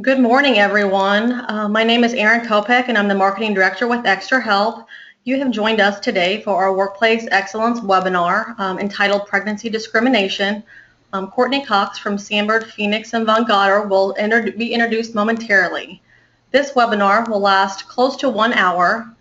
Good morning, everyone. My name is Erin Kopek, and I'm the Marketing Director with Extra Help. You have joined us today for our Workplace Excellence webinar entitled Pregnancy Discrimination. Courtney Cox from Sandberg, Phoenix, and Von Goddard will be introduced momentarily. This webinar will last close to 1 hour.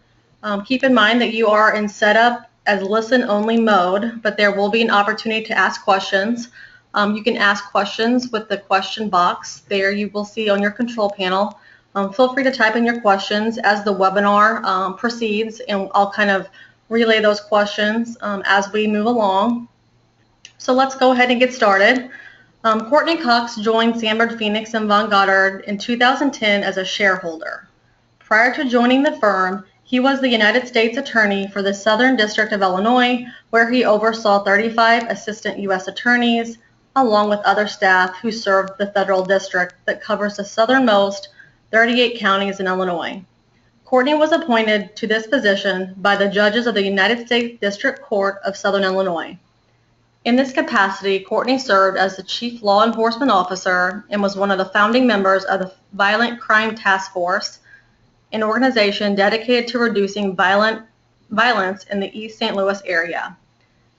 Keep in mind that you are in setup as listen-only mode, but there will be an opportunity to ask questions. You can ask questions with the question box there you will see on your control panel. Feel free to type in your questions as the webinar proceeds, and I'll kind of relay those questions as we move along. So let's go ahead and get started. Courtney Cox joined Sandberg, Phoenix, and Von Goddard in 2010 as a shareholder. Prior to joining the firm, he was the United States Attorney for the Southern District of Illinois, where he oversaw 35 assistant U.S. attorneys, along with other staff who served the federal district that covers the southernmost 38 counties in Illinois. Courtney was appointed to this position by the judges of the United States District Court of Southern Illinois. In this capacity, Courtney served as the Chief Law Enforcement Officer and was one of the founding members of the Violent Crime Task Force, an organization dedicated to reducing violence in the East St. Louis area.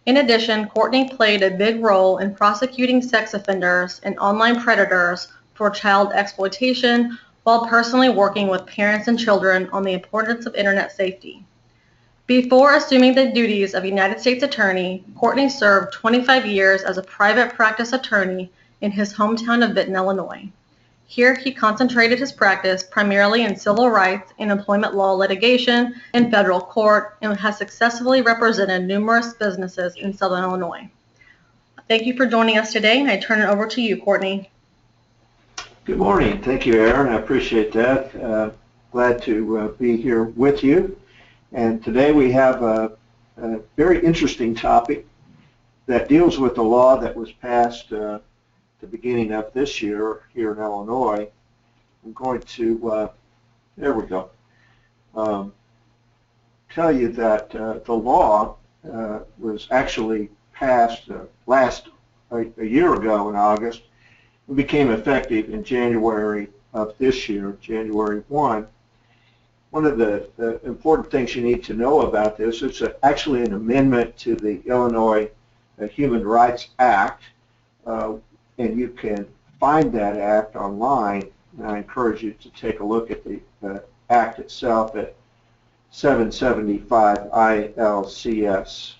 In addition, Courtney played a big role in prosecuting sex offenders and online predators for child exploitation while personally working with parents and children on the importance of internet safety. Before assuming the duties of United States Attorney, Courtney served 25 years as a private practice attorney in his hometown of Benton, Illinois. Here, he concentrated his practice primarily in civil rights and employment law litigation in federal court and has successfully represented numerous businesses in Southern Illinois. Thank you for joining us today, and I turn it over to you, Courtney. Good morning. Thank you, Erin. I appreciate that. Glad to be here with you. And today we have a very interesting topic that deals with the law that was passed the beginning of this year here in Illinois. I'm going to, there we go, tell you that the law was actually passed a year ago in August. It became effective in January of this year, January 1. One of the important things you need to know about this is actually an amendment to the Illinois Human Rights Act. And you can find that act online, and I encourage you to take a look at the act itself at 775 ILCS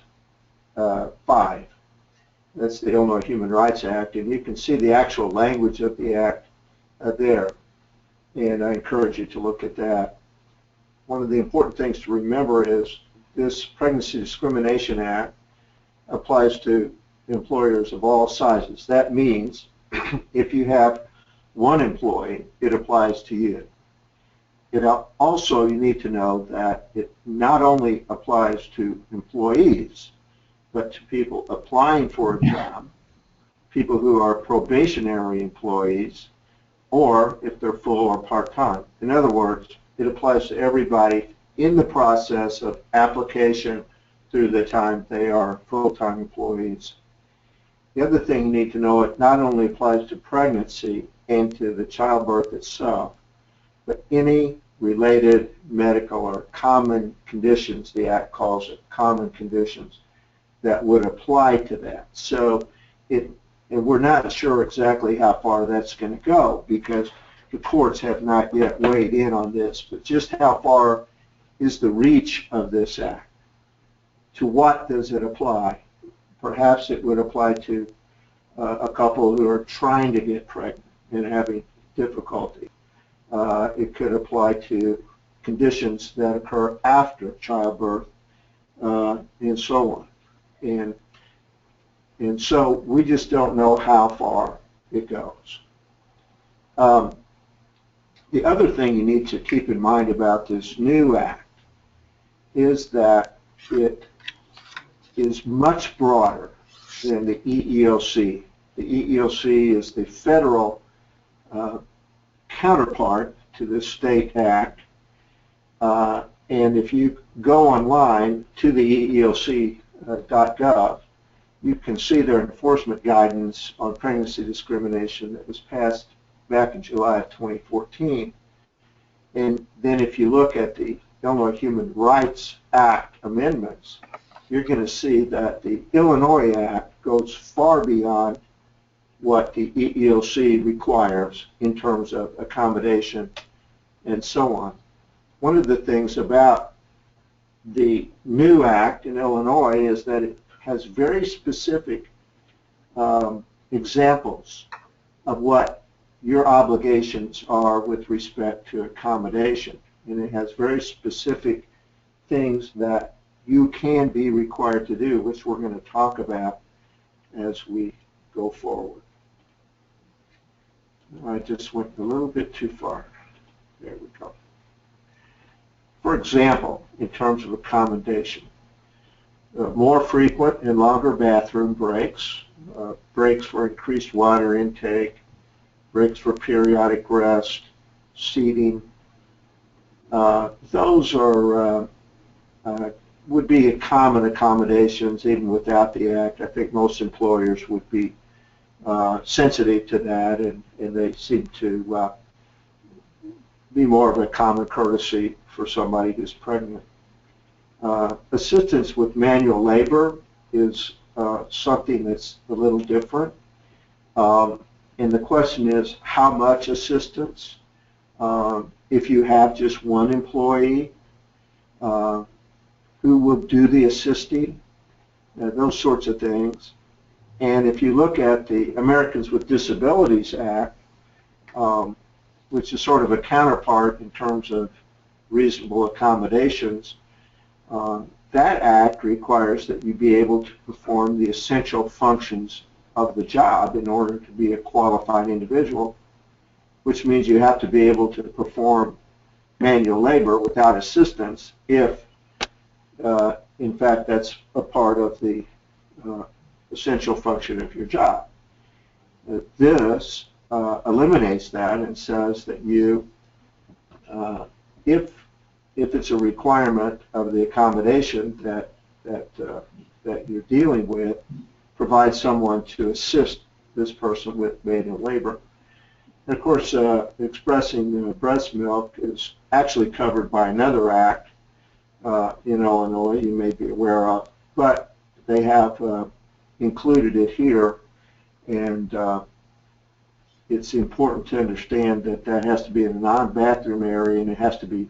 5. That's the Illinois Human Rights Act, and you can see the actual language of the act there, and I encourage you to look at that. One of the important things to remember is this Pregnancy Discrimination Act applies to employers of all sizes. That means if you have one employee, it applies to you. It also, you need to know that it not only applies to employees, but to people applying for a job, people who are probationary employees, or if they're full or part-time. In other words, it applies to everybody in the process of application through the time they are full-time employees. The other thing you need to know, it not only applies to pregnancy and to the childbirth itself, but any related medical or common conditions, the Act calls it common conditions, that would apply to that. So and we're not sure exactly how far that's going to go because the courts have not yet weighed in on this, but just how far is the reach of this Act? To what does it apply? Perhaps it would apply to a couple who are trying to get pregnant and having difficulty. It could apply to conditions that occur after childbirth and so on. And so we just don't know how far it goes. The other thing you need to keep in mind about this new Act is that it is much broader than the EEOC. The EEOC is the federal counterpart to the state act. And if you go online to the EEOC.gov, you can see their enforcement guidance on pregnancy discrimination that was passed back in July of 2014. And then if you look at the Illinois Human Rights Act amendments, you're going to see that the Illinois Act goes far beyond what the EEOC requires in terms of accommodation and so on. One of the things about the new act in Illinois is that it has very specific examples of what your obligations are with respect to accommodation. And it has very specific things that you can be required to do, which we're going to talk about as we go forward. I just went a little bit too far. There we go. For example, in terms of accommodation, more frequent and longer bathroom breaks, breaks for increased water intake, breaks for periodic rest, seating. Those are would be common accommodations even without the act. I think most employers would be sensitive to that, and they seem to be more of a common courtesy for somebody who's pregnant. Assistance with manual labor is something that's a little different. And the question is, how much assistance? If you have just one employee, who will do the assisting? Those sorts of things. And if you look at the Americans with Disabilities Act, which is sort of a counterpart in terms of reasonable accommodations, that act requires that you be able to perform the essential functions of the job in order to be a qualified individual, which means you have to be able to perform manual labor without assistance if, in fact, that's a part of the essential function of your job. This eliminates that and says that you, if it's a requirement of the accommodation that you're dealing with, provide someone to assist this person with manual labor. And of course, expressing breast milk is actually covered by another act in Illinois you may be aware of, but they have included it here, and it's important to understand that that has to be in a non-bathroom area and it has to be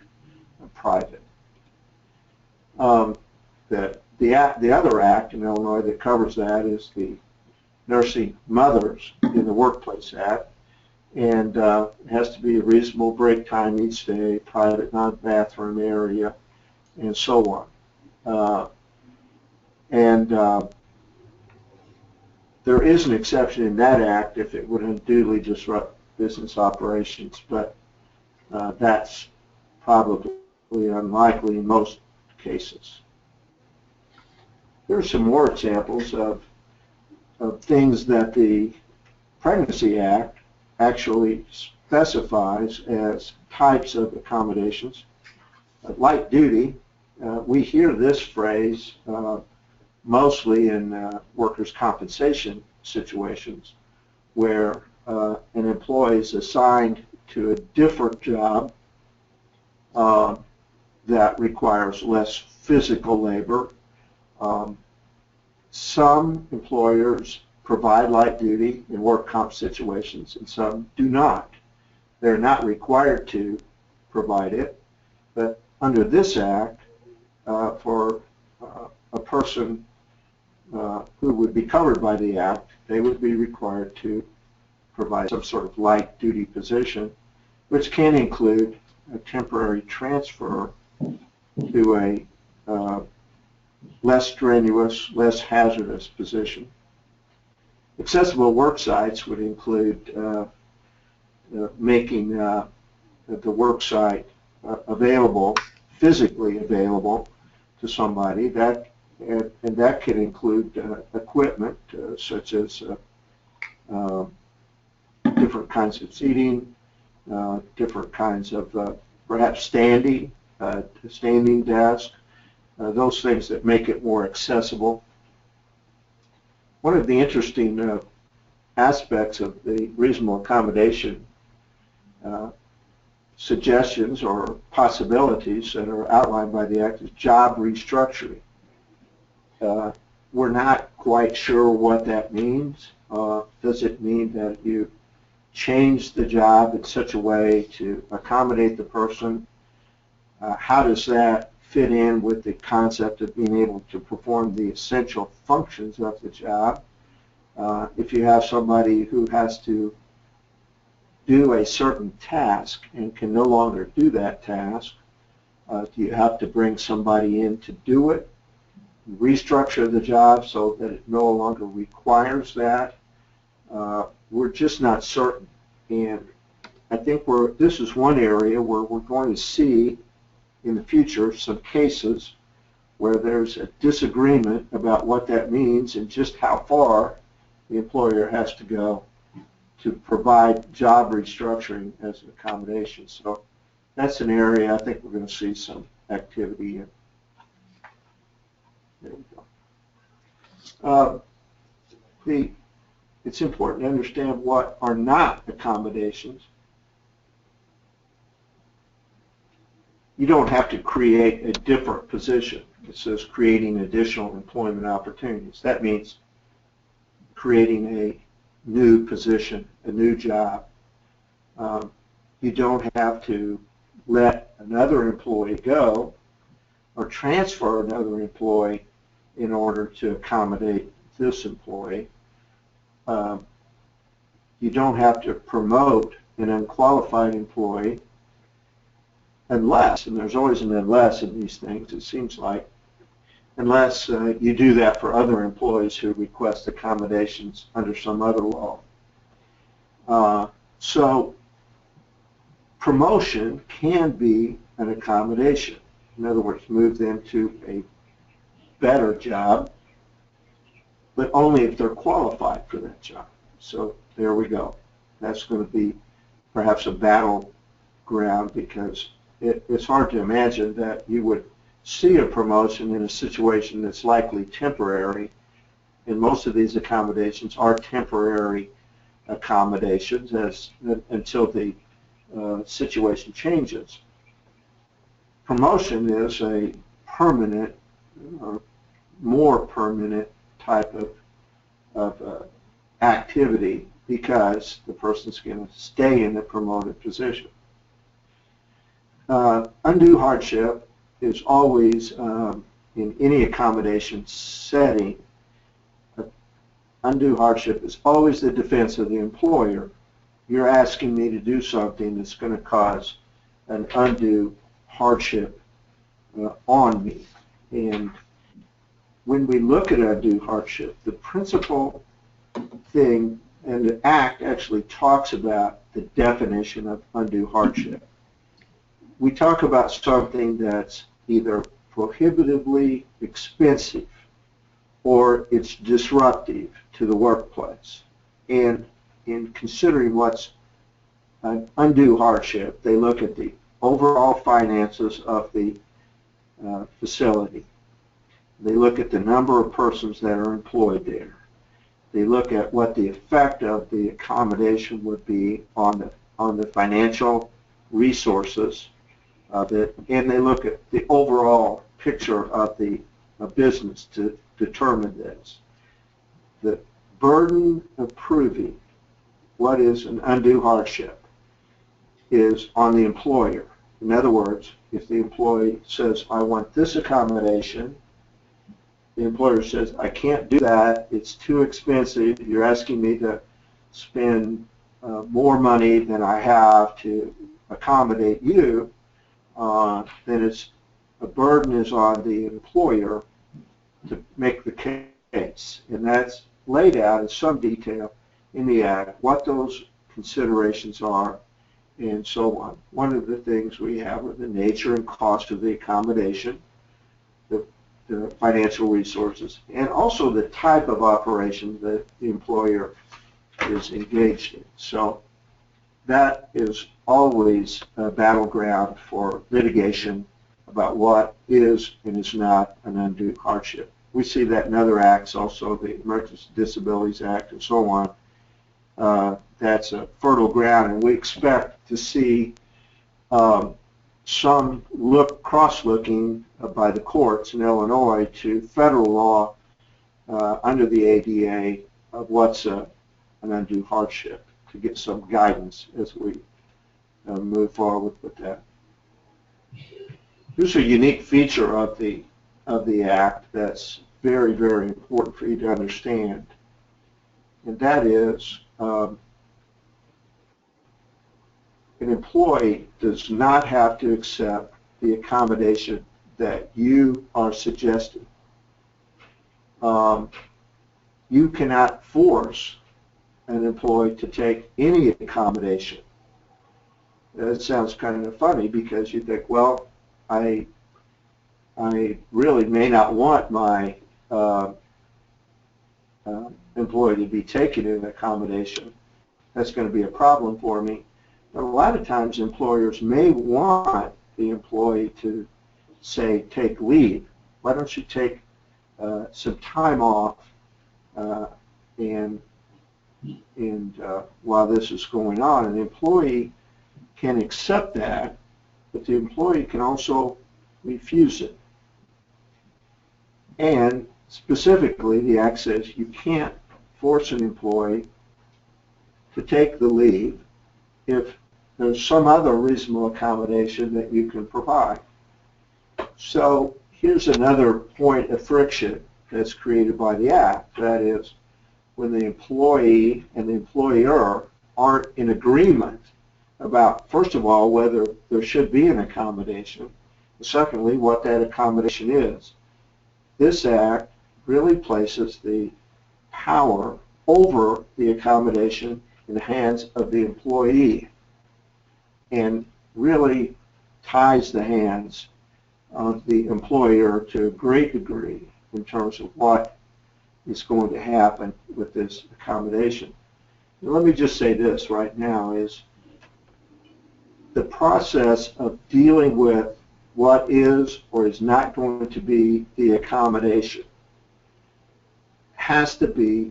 private. The other act in Illinois that covers that is the Nursing Mothers in the Workplace Act, and it has to be a reasonable break time each day, private non-bathroom area, and so on. There is an exception in that act if it would unduly disrupt business operations, but that's probably unlikely in most cases. There are some more examples of things that the Pregnancy Act actually specifies as types of accommodations. Light duty, we hear this phrase mostly in workers' compensation situations where an employee is assigned to a different job that requires less physical labor. Some employers provide light duty in work comp situations and some do not. They're not required to provide it, but under this act, for a person who would be covered by the act, they would be required to provide some sort of light duty position, which can include a temporary transfer to a less strenuous, less hazardous position. Accessible work sites would include making the work site available, physically available to somebody. And that can include equipment such as different kinds of seating, different kinds of perhaps standing desk, those things that make it more accessible. One of the interesting aspects of the reasonable accommodation suggestions or possibilities that are outlined by the Act is job restructuring. We're not quite sure what that means. Does it mean that you change the job in such a way to accommodate the person? How does that fit in with the concept of being able to perform the essential functions of the job? If you have somebody who has to do a certain task and can no longer do that task, do you have to bring somebody in to do it, restructure the job so that it no longer requires that? We're just not certain. And I think this is one area where we're going to see in the future some cases where there's a disagreement about what that means and just how far the employer has to go to provide job restructuring as an accommodation. So that's an area I think we're going to see some activity in. There we go. It's important to understand what are not accommodations. You don't have to create a different position. It says creating additional employment opportunities. That means creating a new position, a new job. You don't have to let another employee go or transfer another employee in order to accommodate this employee. You don't have to promote an unqualified employee unless, and there's always an unless in these things, it seems like, unless you do that for other employees who request accommodations under some other law. So promotion can be an accommodation. In other words, move them to a better job, but only if they're qualified for that job. So there we go. That's going to be perhaps a battleground because it's hard to imagine that you would see a promotion in a situation that's likely temporary, and most of these accommodations are temporary accommodations until the situation changes. Promotion is a permanent or more permanent type of activity because the person's going to stay in the promoted position. Undue hardship is always, in any accommodation setting, undue hardship is always the defense of the employer. You're asking me to do something that's going to cause an undue hardship on me. And when we look at undue hardship, the principal thing, and the Act actually talks about the definition of undue hardship. We talk about something that's either prohibitively expensive or it's disruptive to the workplace. And in considering what's an undue hardship, they look at the overall finances of the facility. They look at the number of persons that are employed there. They look at what the effect of the accommodation would be on the financial resources of it, and they look at the overall picture of the business to determine this. The burden of proving what is an undue hardship is on the employer. In other words, if the employee says, I want this accommodation, the employer says, I can't do that, it's too expensive, you're asking me to spend more money than I have to accommodate you, then a burden is on the employer to make the case. And that's laid out in some detail in the Act, what those considerations are, and so on. One of the things we have are the nature and cost of the accommodation, the financial resources, and also the type of operation that the employer is engaged in. So that is always a battleground for litigation about what is and is not an undue hardship. We see that in other acts also, the Americans with Disabilities Act and so on, that's a fertile ground, and we expect to see some cross-looking by the courts in Illinois to federal law under the ADA of what's an undue hardship, to get some guidance as we move forward with that. Here's a unique feature of the Act that's very, very important for you to understand, and that is an employee does not have to accept the accommodation that you are suggesting. You cannot force an employee to take any accommodation. That sounds kind of funny because you think, well, I really may not want my employee to be taking an accommodation. That's going to be a problem for me. But a lot of times employers may want the employee to say, take leave. Why don't you take some time off and while this is going on? And the employee can accept that, but the employee can also refuse it. And specifically, the Act says you can't force an employee to take the leave if there's some other reasonable accommodation that you can provide. So here's another point of friction that's created by the Act. That is, when the employee and the employer aren't in agreement about, first of all, whether there should be an accommodation, and secondly, what that accommodation is. This Act really places the power over the accommodation in the hands of the employee and really ties the hands of the employer to a great degree in terms of what is going to happen with this accommodation. And let me just say this right now is the process of dealing with what is or is not going to be the accommodation has to be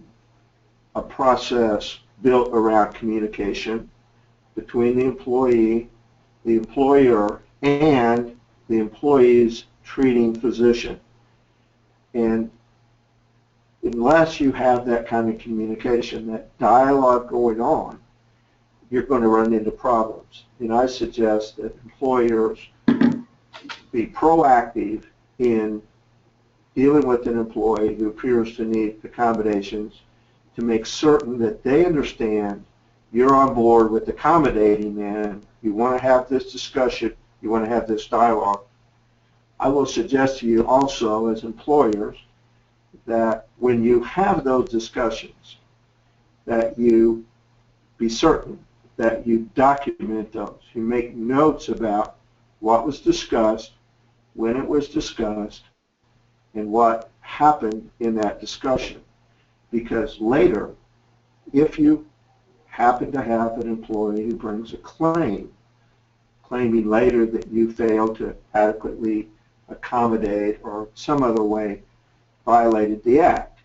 a process built around communication between the employee, the employer, and the employee's treating physician. And unless you have that kind of communication, that dialogue going on, you're going to run into problems. And I suggest that employers be proactive in dealing with an employee who appears to need accommodations to make certain that they understand you're on board with accommodating them. You want to have this discussion. You want to have this dialogue. I will suggest to you also as employers that when you have those discussions, that you be certain that you document those. You make notes about what was discussed, when it was discussed, and what happened in that discussion. Because later, if you happen to have an employee who brings a claim, claiming later that you failed to adequately accommodate or some other way violated the Act,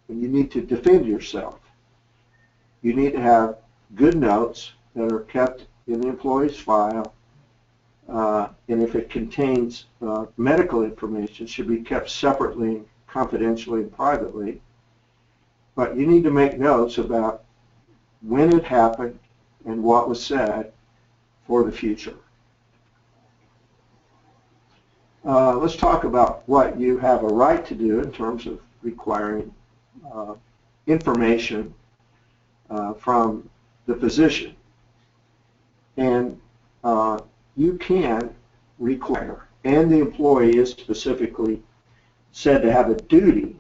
and you need to defend yourself, you need to have good notes that are kept in the employee's file, and if it contains medical information, it should be kept separately, confidentially, and privately. But you need to make notes about when it happened and what was said for the future. Let's talk about what you have a right to do in terms of requiring information from the physician. And you can require, and the employee is specifically said to have a duty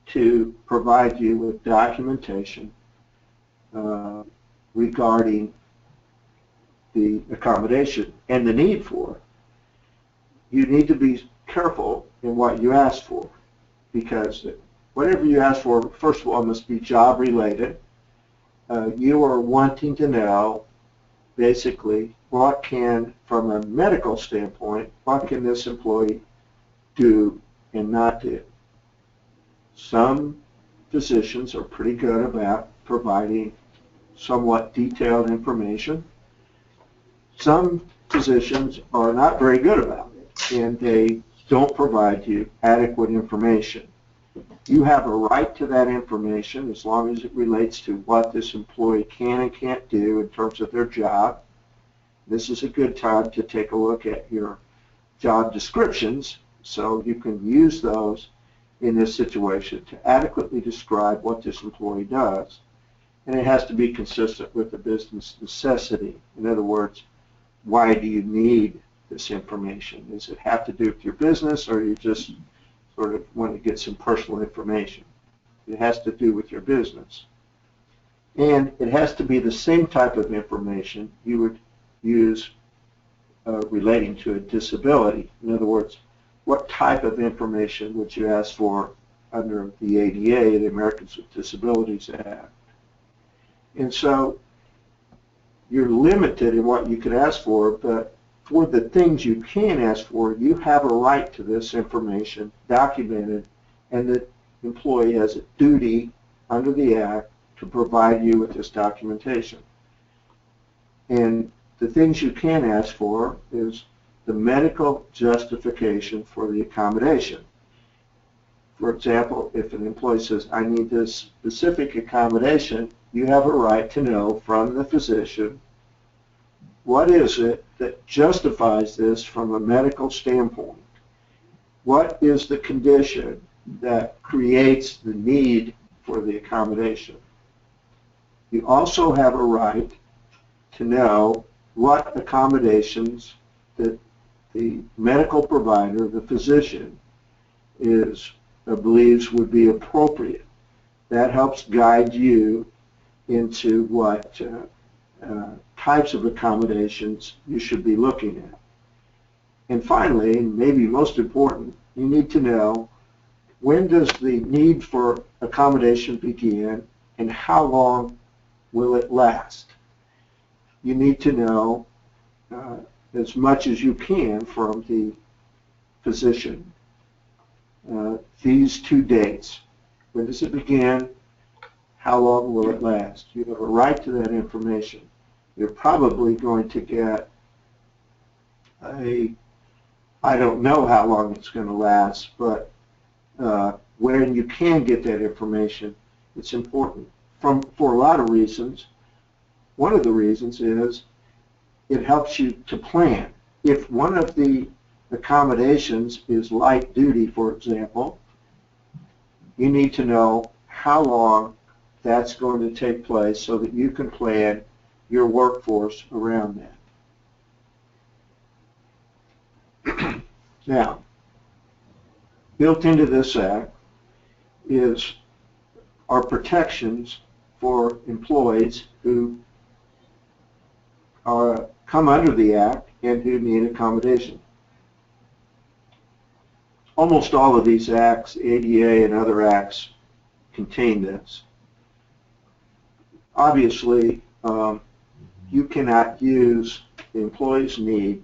to provide you with documentation regarding the accommodation and the need for it. You need to be careful in what you ask for, because whatever you ask for, first of all, must be job related. You are wanting to know basically what can, from a medical standpoint, what can this employee do and not do. Some physicians are pretty good about providing somewhat detailed information. Some physicians are not very good about it, and they don't provide you adequate information. You have a right to that information as long as it relates to what this employee can and can't do in terms of their job. This is a good time to take a look at your job descriptions so you can use those in this situation to adequately describe what this employee does. And it has to be consistent with the business necessity. In other words, why do you need this information? Does it have to do with your business, or you just sort of want to get some personal information? It has to do with your business. And it has to be the same type of information you would use relating to a disability. In other words, what type of information would you ask for under the ADA, the Americans with Disabilities Act? And so you're limited in what you can ask for, but for the things you can ask for, you have a right to this information documented, and the employee has a duty under the Act to provide you with this documentation. And the things you can ask for is the medical justification for the accommodation. For example, if an employee says, I need this specific accommodation, you have a right to know from the physician, what is it that justifies this from a medical standpoint? What is the condition that creates the need for the accommodation? You also have a right to know what accommodations that the medical provider, the physician, believes would be appropriate. That helps guide you into what types of accommodations you should be looking at. And finally, and maybe most important, you need to know, when does the need for accommodation begin and how long will it last? You need to know as much as you can from the physician. These two dates, when does it begin? How long will it last? You have a right to that information. You're probably going to get I don't know how long it's going to last, but when you can get that information, it's important for a lot of reasons. One of the reasons is it helps you to plan. If one of the accommodations is light duty, for example, you need to know how long that's going to take place so that you can plan your workforce around that. Now, built into this Act are protections for employees who come under the Act and who need accommodation. Almost all of these acts, ADA and other acts, contain this. Obviously, you cannot use the employee's need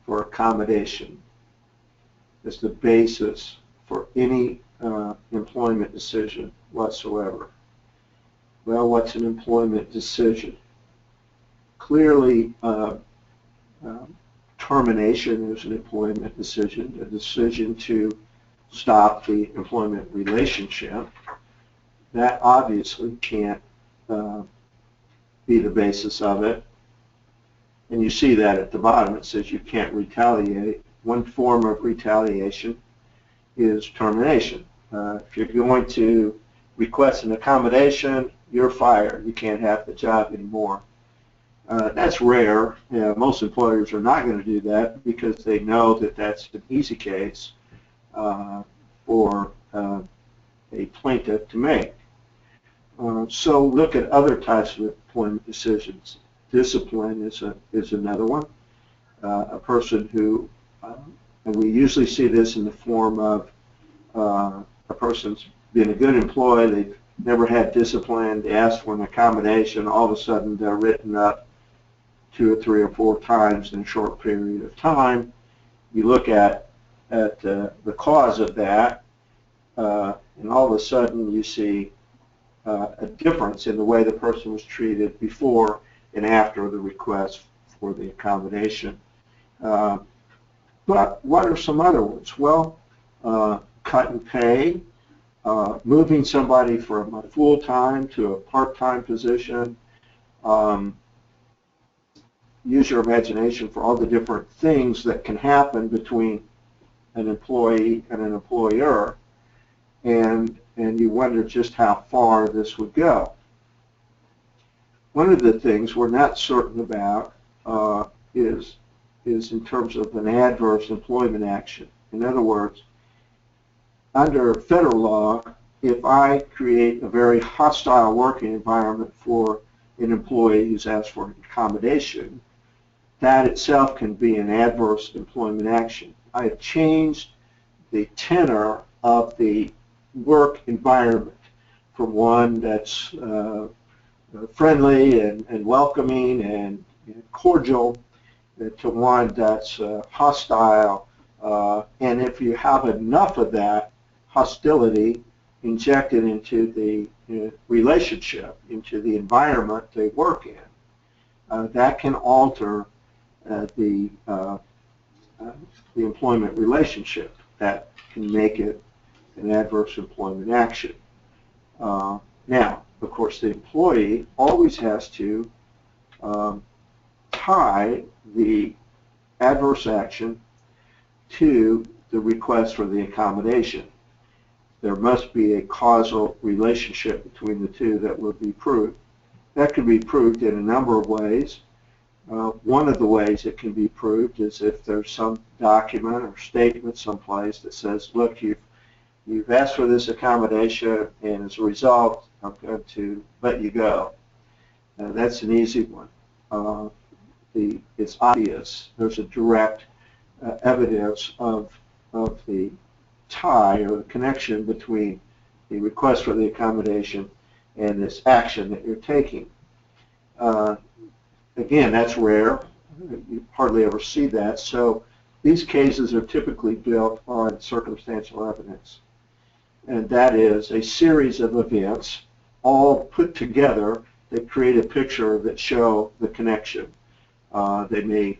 for accommodation as the basis for any employment decision whatsoever. Well, what's an employment decision? Clearly, termination is an employment decision, a decision to stop the employment relationship. That obviously can't be the basis of it. And you see that at the bottom. It says you can't retaliate. One form of retaliation is termination. If you're going to request an accommodation, you're fired. You can't have the job anymore. That's rare. Most employers are not going to do that because they know that that's an easy case for a plaintiff to make. So look at other types of employment decisions. Discipline is another one. A person who, and we usually see this in the form of a person's been a good employee, they've never had discipline, they ask for an accommodation, all of a sudden they're written up 2 or 3 or 4 times in a short period of time. You look at the cause of that, and all of a sudden you see a difference in the way the person was treated before and after the request for the accommodation. But what are some other ones? Well, cut and pay, moving somebody from a full-time to a part-time position. Use your imagination for all the different things that can happen between an employee and an employer, and you wonder just how far this would go. One of the things we're not certain about is in terms of an adverse employment action. In other words, under federal law, if I create a very hostile working environment for an employee who's asked for an accommodation, that itself can be an adverse employment action. I have changed the tenor of the work environment from one that's friendly and welcoming and cordial to one that's hostile. And if you have enough of that hostility injected into the relationship, into the environment they work in, that can alter the employment relationship. That can make it an adverse employment action. Now, of course, the employee always has to tie the adverse action to the request for the accommodation. There must be a causal relationship between the two that will be proved. That can be proved in a number of ways. One of the ways it can be proved is if there's some document or statement someplace that says, look, you've asked for this accommodation, and as a result, I'm going to let you go. That's an easy one. It's obvious. There's a direct evidence of the tie or the connection between the request for the accommodation and this action that you're taking. Again, that's rare. You hardly ever see that. So these cases are typically built on circumstantial evidence. And that is a series of events all put together that create a picture that show the connection. They may,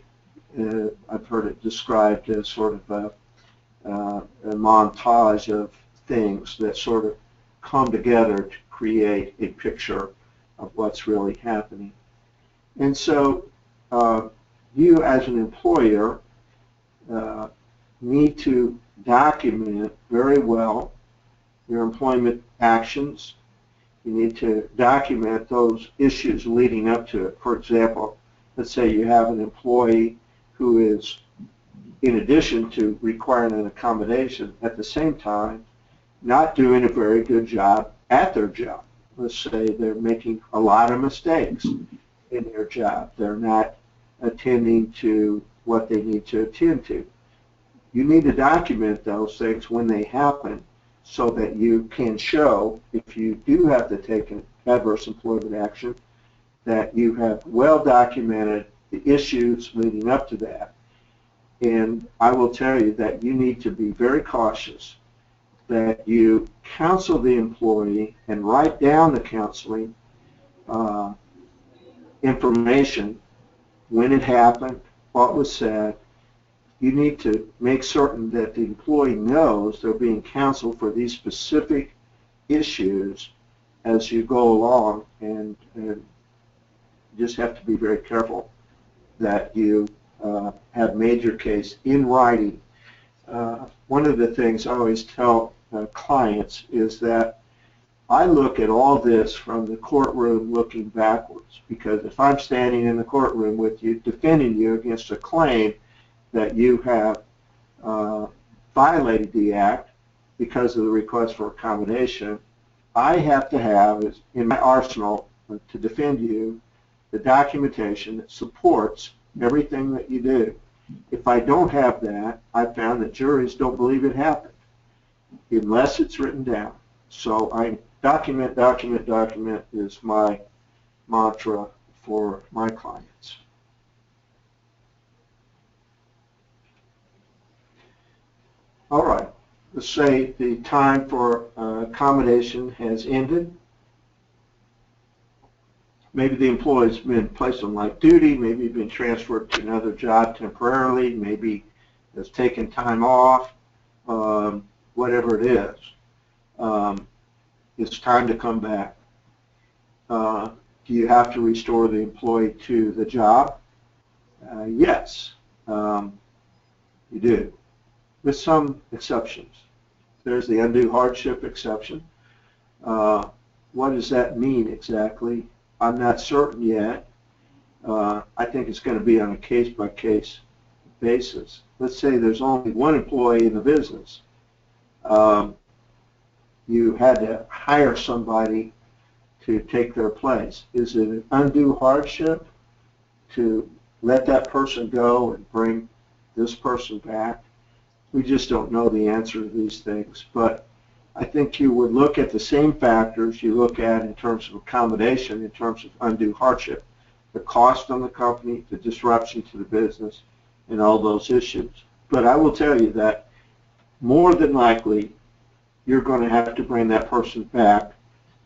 I've heard it described as sort of a montage of things that sort of come together to create a picture of what's really happening. And so you as an employer need to document very well your employment actions. You need to document those issues leading up to it. For example, let's say you have an employee who is, in addition to requiring an accommodation, at the same time not doing a very good job at their job. Let's say they're making a lot of mistakes in their job. They're not attending to what they need to attend to. You need to document those things when they happen so that you can show, if you do have to take an adverse employment action, that you have well documented the issues leading up to that. And I will tell you that you need to be very cautious that you counsel the employee and write down the counseling information, when it happened, what was said. You need to make certain that the employee knows they're being counseled for these specific issues as you go along, and you just have to be very careful that you have made your case in writing. One of the things I always tell clients is that I look at all this from the courtroom looking backwards, because if I'm standing in the courtroom with you defending you against a claim that you have violated the act because of the request for accommodation, I have to have in my arsenal to defend you the documentation that supports everything that you do. If I don't have that, I found that juries don't believe it happened unless it's written down. So I document is my mantra for my clients. All right, let's say the time for accommodation has ended. maybe the employee's been placed on light duty, maybe been transferred to another job temporarily, maybe has taken time off, whatever it is. It's time to come back. Do you have to restore the employee to the job? Yes, you do, with some exceptions. There's the undue hardship exception. What does that mean exactly? I'm not certain yet. I think it's going to be on a case-by-case basis. Let's say there's only one employee in the business. You had to hire somebody to take their place. Is it an undue hardship to let that person go and bring this person back? We just don't know the answer to these things. But I think you would look at the same factors you look at in terms of accommodation, in terms of undue hardship, the cost on the company, the disruption to the business, and all those issues. But I will tell you that more than likely, you're going to have to bring that person back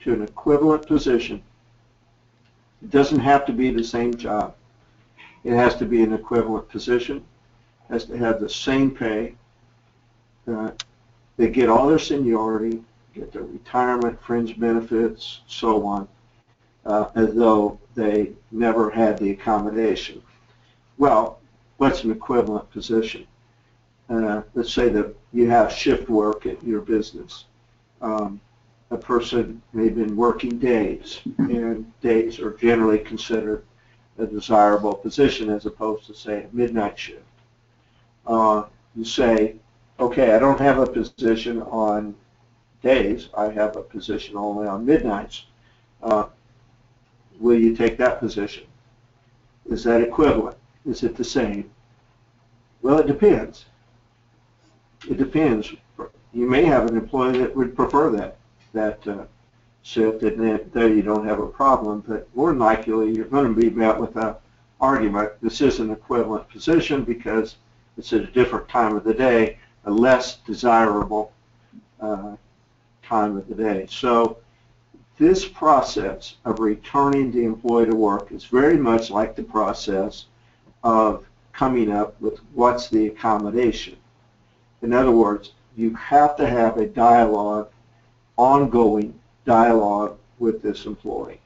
to an equivalent position. It doesn't have to be the same job. It has to be an equivalent position. It has to have the same pay. They get all their seniority, get their retirement, fringe benefits, so on, as though they never had the accommodation. Well, what's an equivalent position? Let's say that you have shift work at your business. A person may have been working days, and days are generally considered a desirable position as opposed to, say, a midnight shift. You say, okay, I don't have a position on days. I have a position only on midnights. Will you take that position? Is that equivalent? Is it the same? Well, it depends. It depends. You may have an employee that would prefer that shift, and there you don't have a problem, but more than likely you're going to be met with an argument. This is an equivalent position because it's at a different time of the day, a less desirable time of the day. So this process of returning the employee to work is very much like the process of coming up with what's the accommodation. In other words, you have to have a dialogue, ongoing dialogue with this employee.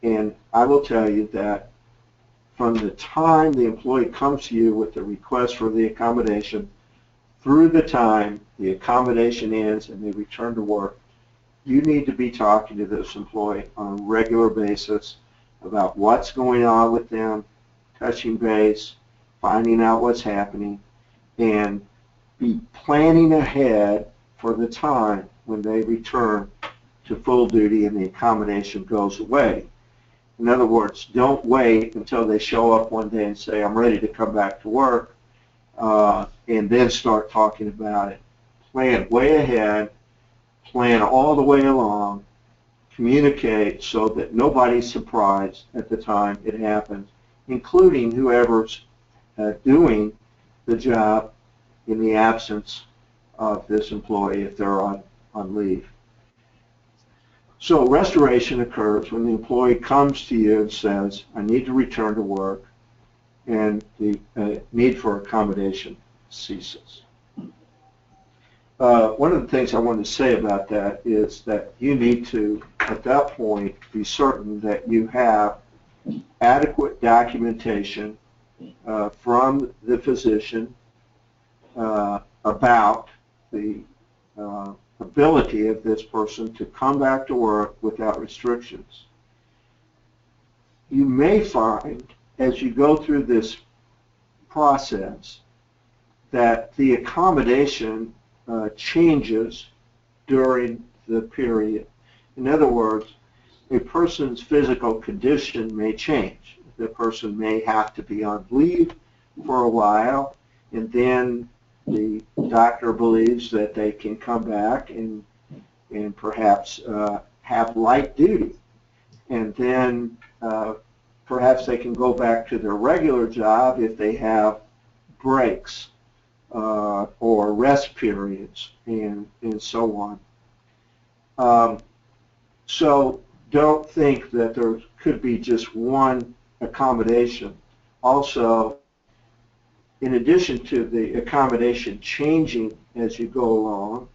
And I will tell you that from the time the employee comes to you with the request for the accommodation through the time the accommodation ends and they return to work, you need to be talking to this employee on a regular basis about what's going on with them, touching base, finding out what's happening, and be planning ahead for the time when they return to full duty and the accommodation goes away. In other words, don't wait until they show up one day and say, I'm ready to come back to work, and then start talking about it. Plan way ahead, plan all the way along, communicate so that nobody's surprised at the time it happens, including whoever's doing the job in the absence of this employee if they're on leave. So restoration occurs when the employee comes to you and says, I need to return to work, and the need for accommodation ceases. One of the things I want to say about that is that you need to, at that point, be certain that you have adequate documentation from the physician about the ability of this person to come back to work without restrictions. You may find, as you go through this process, that the accommodation changes during the period. In other words, a person's physical condition may change. The person may have to be on leave for a while, and then the doctor believes that they can come back and perhaps have light duty. And then perhaps they can go back to their regular job if they have breaks or rest periods and so on. So don't think that there could be just one accommodation. Also, in addition to the accommodation changing as you go along,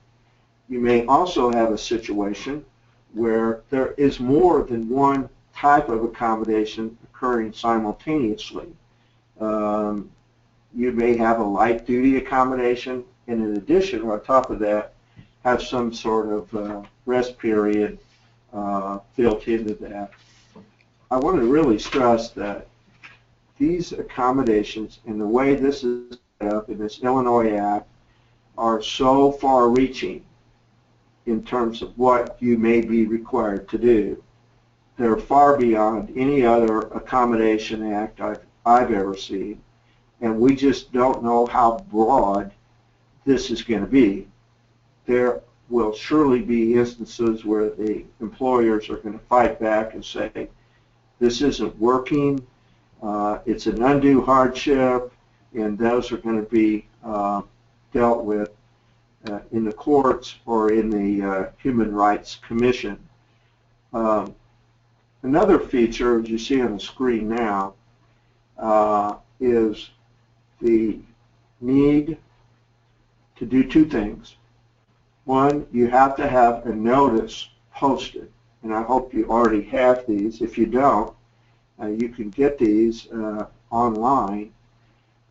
you may also have a situation where there is more than one type of accommodation occurring simultaneously. You may have a light duty accommodation, and in addition, or on top of that, have some sort of rest period built into that. I want to really stress that these accommodations and the way this is set up in this Illinois Act are so far-reaching in terms of what you may be required to do. They're far beyond any other accommodation act I've ever seen, and we just don't know how broad this is going to be. There will surely be instances where the employers are going to fight back and say, this isn't working, it's an undue hardship, and those are going to be dealt with in the courts or in the Human Rights Commission. Another feature, as you see on the screen now, is the need to do two things. One, you have to have a notice posted, and I hope you already have these. If you don't, you can get these online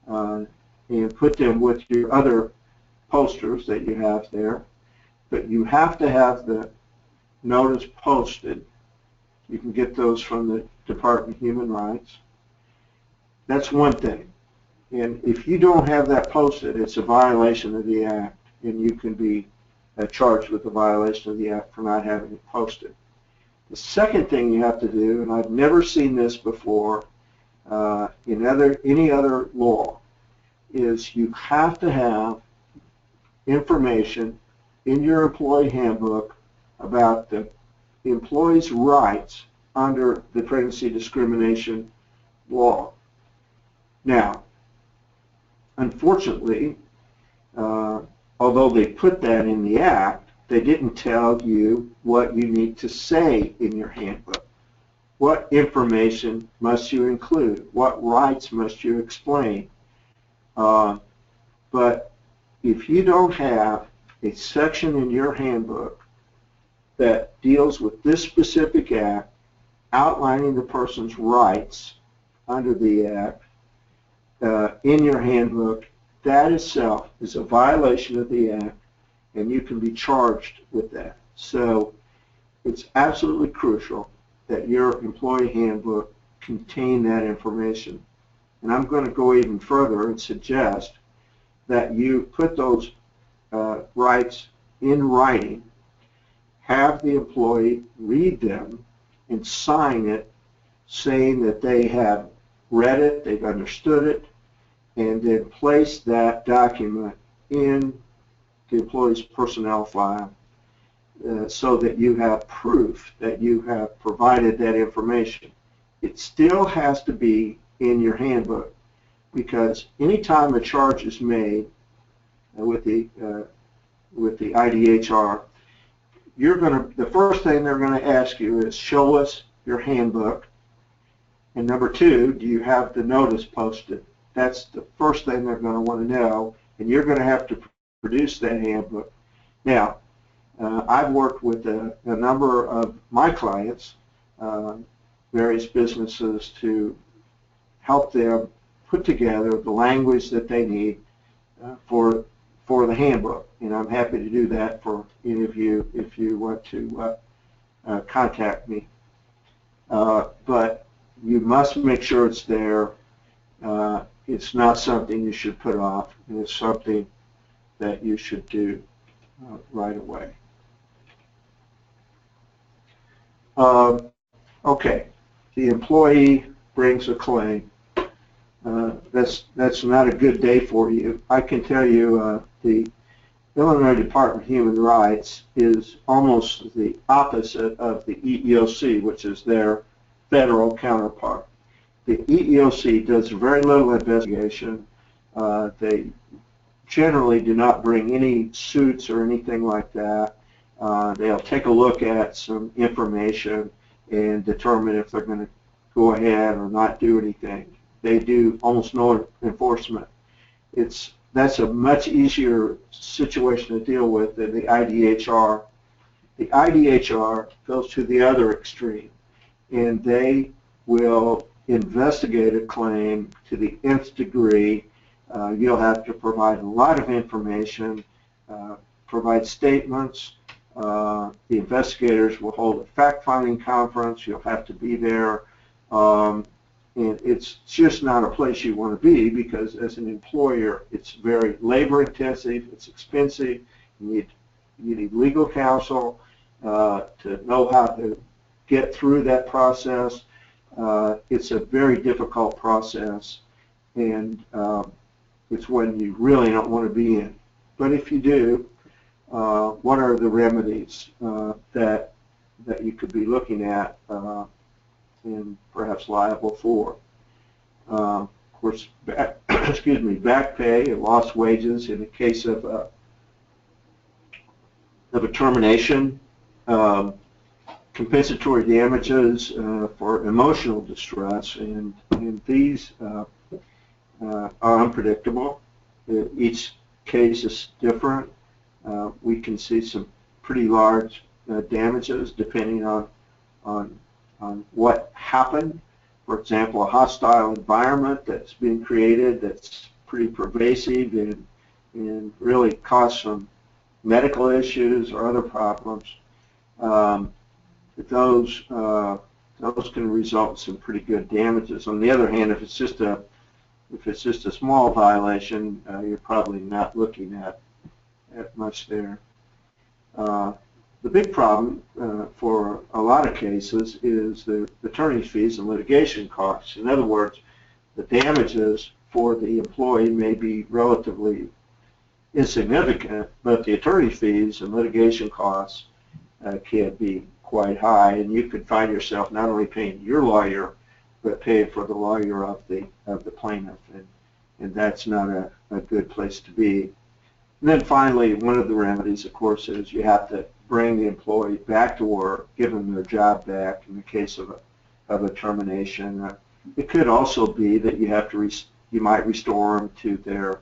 and put them with your other posters that you have there. But you have to have the notice posted. You can get those from the Department of Human Rights. That's one thing. And if you don't have that posted, it's a violation of the Act, and you can be charged with a violation of the Act for not having it posted. The second thing you have to do, and I've never seen this before in any other law, is you have to have information in your employee handbook about the employee's rights under the pregnancy discrimination law. Now, unfortunately, although they put that in the Act, they didn't tell you what you need to say in your handbook. What information must you include? What rights must you explain? But if you don't have a section in your handbook that deals with this specific Act, outlining the person's rights under the Act in your handbook, that itself is a violation of the Act, and you can be charged with that. So it's absolutely crucial that your employee handbook contain that information. And I'm going to go even further and suggest that you put those rights in writing, have the employee read them, and sign it saying that they have read it, they've understood it, and then place that document in the employee's personnel file so that you have proof that you have provided that information. It still has to be in your handbook, because anytime a charge is made with the IDHR, the first thing they're going to ask you is, show us your handbook, and number two, do you have the notice posted? That's the first thing they're going to want to know, and you're going to have to produce that handbook. Now, I've worked with a number of my clients, various businesses, to help them put together the language that they need for the handbook, and I'm happy to do that for any of you if you want to contact me. But you must make sure it's there. It's not something you should put off. It's something that you should do right away. Okay, the employee brings a claim. That's not a good day for you. I can tell you the Illinois Department of Human Rights is almost the opposite of the EEOC, which is their federal counterpart. The EEOC does very little investigation. They generally do not bring any suits or anything like that. They'll take a look at some information and determine if they're going to go ahead or not do anything. They do almost no enforcement. That's a much easier situation to deal with than the IDHR. The IDHR goes to the other extreme, and they will investigate a claim to the nth degree. You'll have to provide a lot of information, provide statements. The investigators will hold a fact-finding conference. You'll have to be there. And it's just not a place you want to be, because as an employer, it's very labor-intensive, it's expensive. You need legal counsel to know how to get through that process. It's a very difficult process, and it's one you really don't want to be in. But if you do, what are the remedies that you could be looking at and perhaps liable for? Of course, back pay and lost wages in the case of a termination, compensatory damages for emotional distress, and these are unpredictable. Each case is different. We can see some pretty large damages depending on what happened. For example, a hostile environment that's being created that's pretty pervasive and really cause some medical issues or other problems. Those can result in some pretty good damages. On the other hand, if it's just a small violation, you're probably not looking at much there. The big problem for a lot of cases is the attorney's fees and litigation costs. In other words, the damages for the employee may be relatively insignificant, but the attorney fees and litigation costs can be quite high, and you could find yourself not only paying your lawyer, but paying for the lawyer of the plaintiff, and that's not a good place to be. And then finally, one of the remedies, of course, is you have to bring the employee back to work, give them their job back in the case of a termination. It could also be that you might restore them to their,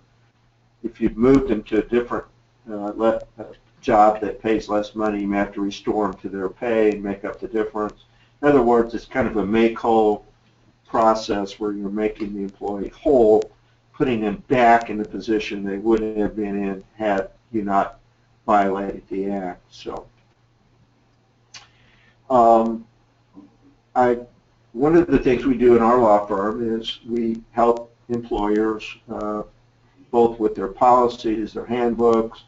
if you've moved them to a different job that pays less money, you may have to restore them to their pay and make up the difference. In other words, it's kind of a make-whole process where you're making the employee whole, putting them back in the position they wouldn't have been in had you not violated the act. So, one of the things we do in our law firm is we help employers both with their policies, their handbooks.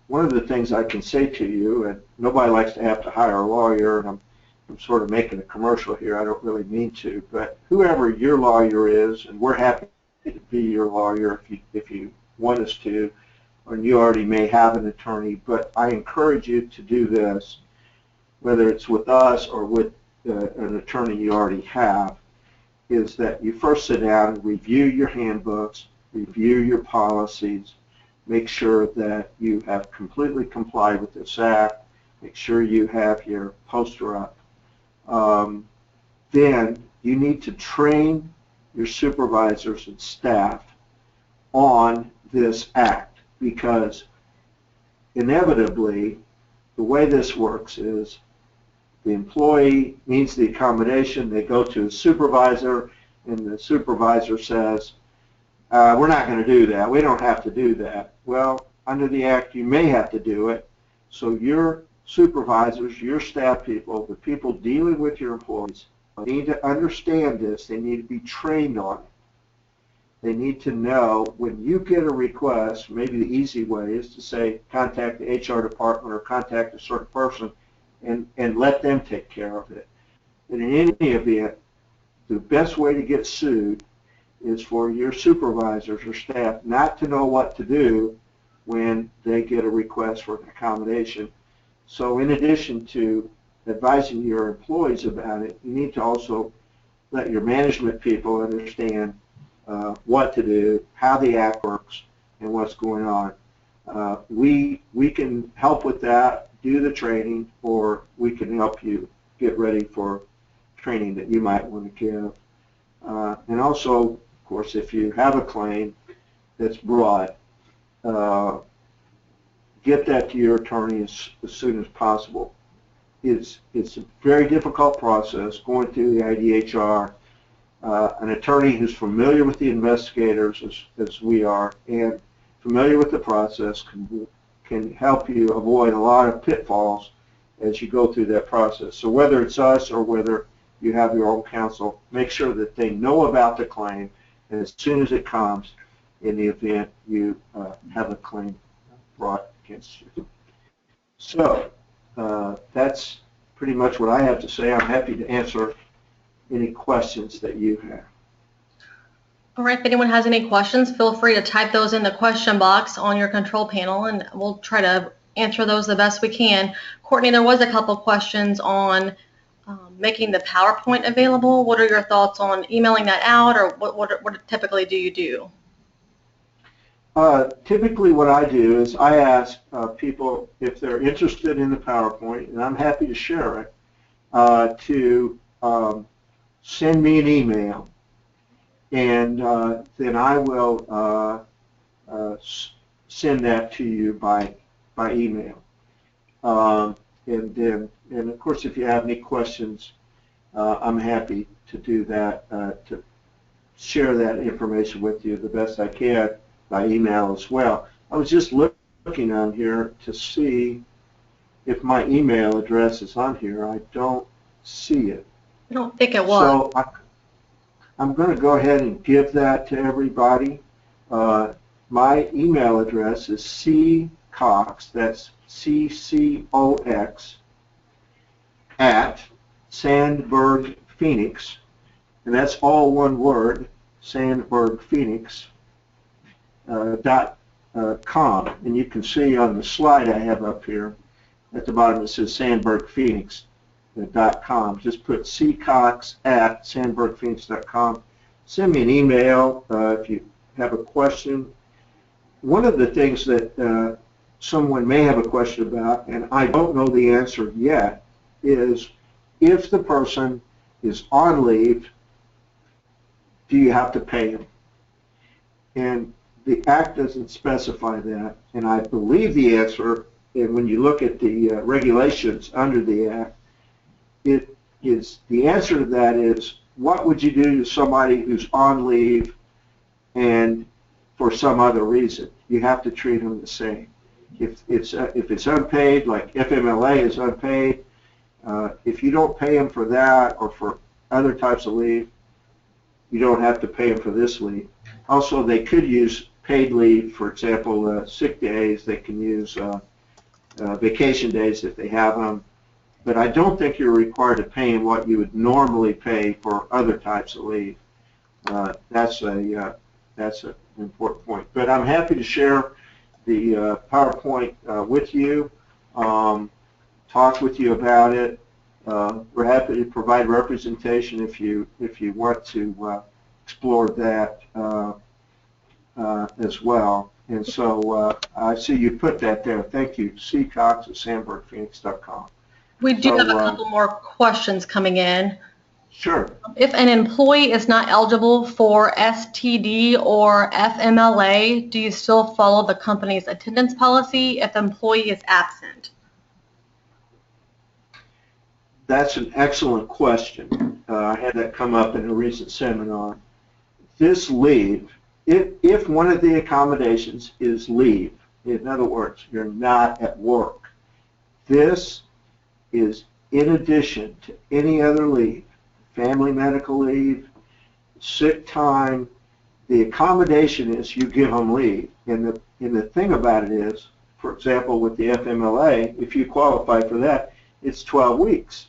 One of the things I can say to you, and nobody likes to have to hire a lawyer, and I'm sort of making a commercial here, I don't really mean to, but whoever your lawyer is, and we're happy to be your lawyer if you want us to, and you already may have an attorney, but I encourage you to do this, whether it's with us or with an attorney you already have, is that you first sit down and review your handbooks, review your policies, make sure that you have completely complied with this act, make sure you have your poster up. Then you need to train your supervisors and staff on this act, because inevitably the way this works is the employee needs the accommodation, they go to a supervisor, and the supervisor says, we're not going to do that, we don't have to do that. Well, under the act you may have to do it, so your supervisors, your staff people, the people dealing with your employees need to understand this, they need to be trained on it. They need to know when you get a request, maybe the easy way is to say contact the HR department or contact a certain person and let them take care of it. And in any event, the best way to get sued is for your supervisors or staff not to know what to do when they get a request for an accommodation. So in addition to advising your employees about it, you need to also let your management people understand what to do, how the act works, and what's going on. We can help with that, do the training, or we can help you get ready for training that you might want to give. And also, of course, if you have a claim that's brought, get that to your attorney as soon as possible. It's a very difficult process going through the IHRA. An attorney who's familiar with the investigators as we are and familiar with the process can help you avoid a lot of pitfalls as you go through that process. So whether it's us or whether you have your own counsel, make sure that they know about the claim, and as soon as it comes, in the event you have a claim brought against you. So that's pretty much what I have to say. I'm happy to answer any questions that you have. All right, if anyone has any questions, feel free to type those in the question box on your control panel, and we'll try to answer those the best we can. Courtney, there was a couple questions on making the PowerPoint available. What are your thoughts on emailing that out, or what typically do you do? Typically what I do is I ask people if they're interested in the PowerPoint, and I'm happy to share it, to send me an email, and then I will send that to you by email. And of course, if you have any questions, I'm happy to do that, to share that information with you the best I can by email as well. I was just looking on here to see if my email address is on here. I don't see it. I don't think it was. So I'm going to go ahead and give that to everybody. My email address is ccox, that's CCOX, at Sandberg Phoenix, and that's all one word, Sandberg Phoenix, .com. And you can see on the slide I have up here at the bottom it says Sandberg Phoenix. .com. Just put ccox at sandbergphoenix.com. Send me an email if you have a question. One of the things that someone may have a question about, and I don't know the answer yet, is if the person is on leave, do you have to pay them? And the Act doesn't specify that, and I believe the answer, and when you look at the regulations under the Act, the answer to that is, what would you do to somebody who's on leave and for some other reason? You have to treat them the same. If it's unpaid, like FMLA is unpaid, if you don't pay them for that or for other types of leave, you don't have to pay them for this leave. Also, they could use paid leave, for example, sick days. They can use vacation days if they have them. But I don't think you're required to pay them what you would normally pay for other types of leave. That's an important point. But I'm happy to share the PowerPoint with you, talk with you about it. We're happy to provide representation if you want to explore that as well. And so I see you put that there. Thank you. ccox at sandbergphoenix.com. We do have a couple more questions coming in. Sure. If an employee is not eligible for STD or FMLA, do you still follow the company's attendance policy if the employee is absent? That's an excellent question. I had that come up in a recent seminar. This leave, if one of the accommodations is leave, in other words, you're not at work, this is in addition to any other leave, family medical leave, sick time. The accommodation is you give them leave. And the thing about it is, for example, with the FMLA, if you qualify for that, it's 12 weeks.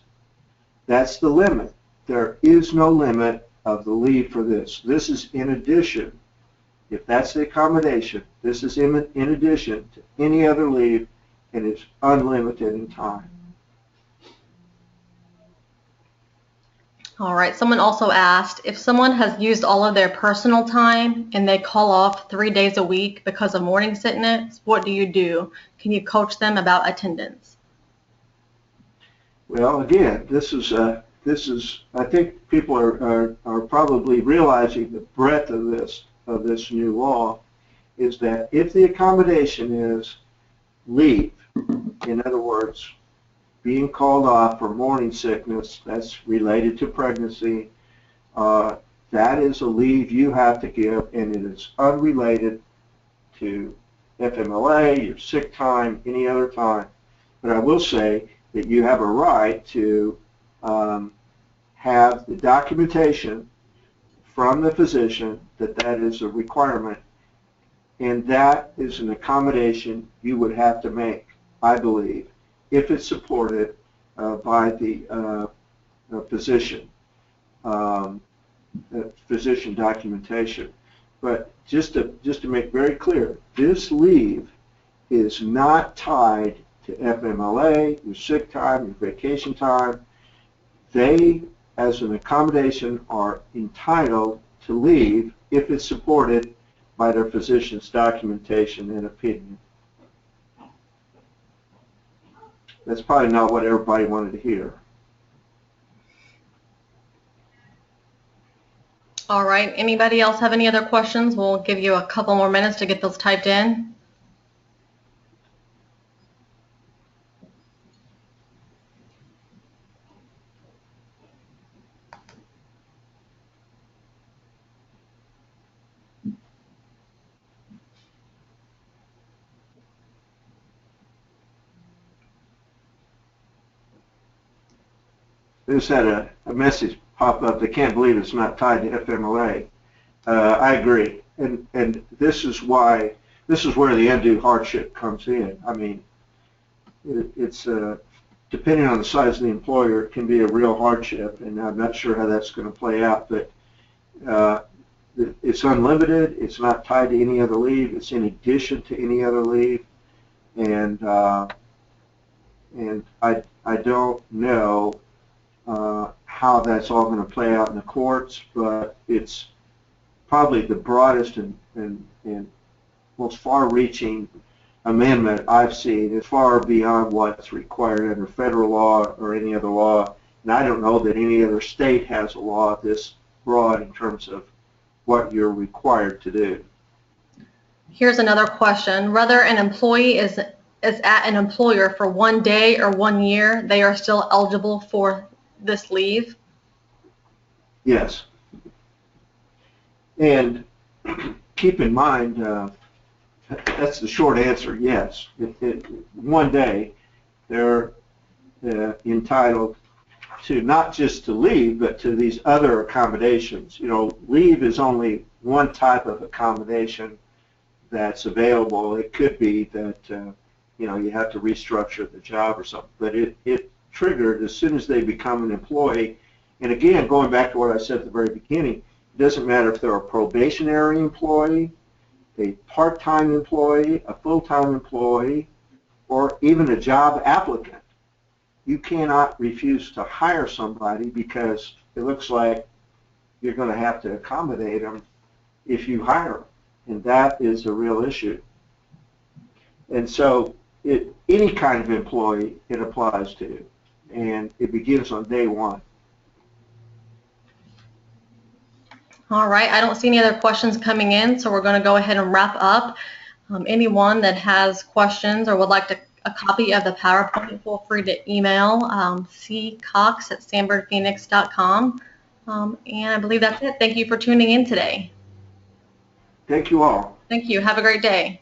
That's the limit. There is no limit of the leave for this. This is in addition. If that's the accommodation, this is in addition to any other leave, and it's unlimited in time. All right, someone also asked, if someone has used all of their personal time and they call off 3 days a week because of morning sickness, what do you do? Can you coach them about attendance? Well, again, this is, I think people are probably realizing the breadth of this new law is that if the accommodation is leave, in other words, being called off for morning sickness that's related to pregnancy, that is a leave you have to give, and it is unrelated to FMLA, your sick time, any other time. But I will say that you have a right to have the documentation from the physician that that is a requirement, and that is an accommodation you would have to make, I believe, if it's supported by the physician documentation. But just to make very clear, this leave is not tied to FMLA, your sick time, your vacation time. They, as an accommodation, are entitled to leave if it's supported by their physician's documentation and opinion. That's probably not what everybody wanted to hear. All right. Anybody else have any other questions? We'll give you a couple more minutes to get those typed in. I just had a message pop up. They can't believe it's not tied to FMLA. I agree, and this is where the undue hardship comes in. I mean, it's depending on the size of the employer, it can be a real hardship, and I'm not sure how that's going to play out. But it's unlimited. It's not tied to any other leave. It's in addition to any other leave, and I don't know how that's all going to play out in the courts, but it's probably the broadest and most far-reaching amendment I've seen. It's far beyond what's required under federal law or any other law, and I don't know that any other state has a law this broad in terms of what you're required to do. Here's another question. Whether an employee is at an employer for 1 day or 1 year, they are still eligible for this leave? Yes. And keep in mind, that's the short answer, yes. 1 day, they're entitled to not just to leave, but to these other accommodations. You know, leave is only one type of accommodation that's available. It could be that, you know, you have to restructure the job or something, but it triggered as soon as they become an employee. And again, going back to what I said at the very beginning, it doesn't matter if they're a probationary employee, a part-time employee, a full-time employee, or even a job applicant. You cannot refuse to hire somebody because it looks like you're going to have to accommodate them if you hire them, and that is a real issue. And so any kind of employee it applies to, and it begins on day 1. All right, I don't see any other questions coming in, so we're going to go ahead and wrap up. Anyone that has questions or would like a copy of the PowerPoint, feel free to email ccox@sanfordphoenix.com. And I believe that's it. Thank you for tuning in today. Thank you all. Thank you. Have a great day.